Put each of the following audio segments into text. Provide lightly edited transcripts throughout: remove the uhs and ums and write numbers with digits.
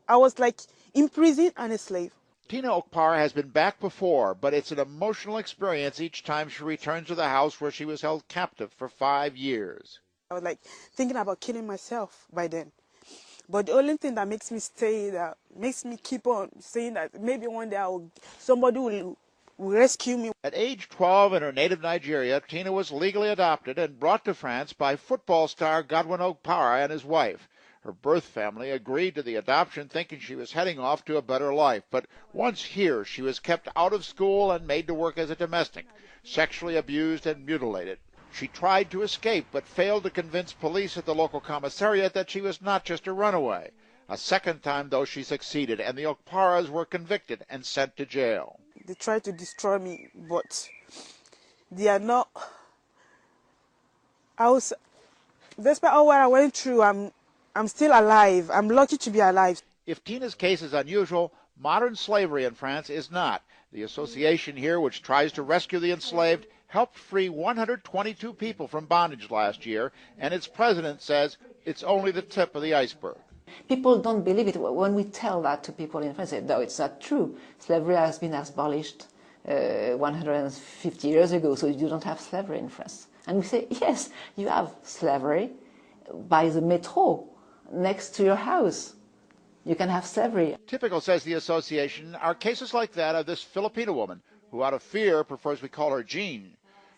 I was like in prison and a slave. Tina Okpara has been back before, but it's an emotional experience each time she returns to the house where she was held captive for 5 years. I was like thinking about killing myself by then. But the only thing that makes me stay, that makes me keep on saying that maybe one day somebody will rescue me. At age 12 in her native Nigeria, Tina was legally adopted and brought to France by football star Godwin Okpara and his wife. Her birth family agreed to the adoption, thinking she was heading off to a better life. But once here, she was kept out of school and made to work as a domestic, sexually abused and mutilated. She tried to escape, but failed to convince police at the local commissariat that she was not just a runaway. A second time, though, she succeeded, and the Okparas were convicted and sent to jail. They tried to destroy me, but they are not. Despite all what I went through, I'm still alive. I'm lucky to be alive. If Tina's case is unusual, modern slavery in France is not. The association here, which tries to rescue the enslaved, helped free 122 people from bondage last year, and its president says it's only the tip of the iceberg. People don't believe it when we tell that to people in France. They say, no, it's not true. Slavery has been abolished 150 years ago, so you don't have slavery in France. And we say, yes, you have slavery by the metro next to your house. You can have slavery. Typical, says the association, are cases like that of this Filipino woman who, out of fear, prefers we call her Jean.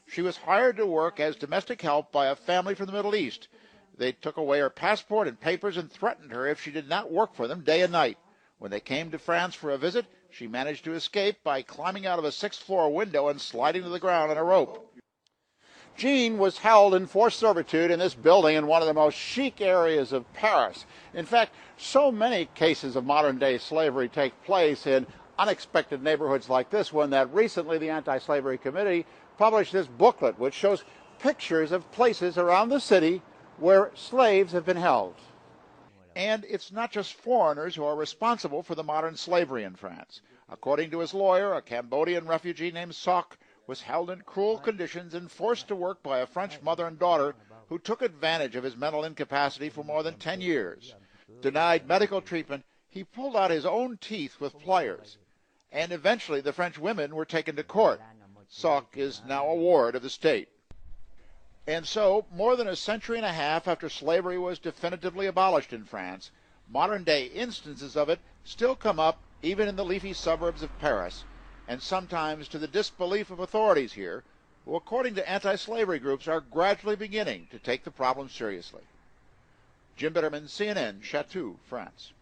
She was hired to work as domestic help by a family from the Middle East. They took away her passport and papers and threatened her if she did not work for them day and night. When they came to France for a visit, she managed to escape by climbing out of a sixth-floor window and sliding to the ground on a rope. Jean was held in forced servitude in this building in one of the most chic areas of Paris. In fact, so many cases of modern-day slavery take place in unexpected neighborhoods like this one that recently the Anti-Slavery Committee published this booklet which shows pictures of places around the city where slaves have been held. And it's not just foreigners who are responsible for the modern slavery in France. According to his lawyer, a Cambodian refugee named Sok was held in cruel conditions and forced to work by a French mother and daughter who took advantage of his mental incapacity for more than 10 years. Denied medical treatment, he pulled out his own teeth with pliers. And eventually the French women were taken to court. Sok is now a ward of the state. And so, more than a century and a half after slavery was definitively abolished in France, modern-day instances of it still come up even in the leafy suburbs of Paris, and sometimes to the disbelief of authorities here, who, according to anti-slavery groups, are gradually beginning to take the problem seriously. Jim Bitterman, CNN, Chateau, France.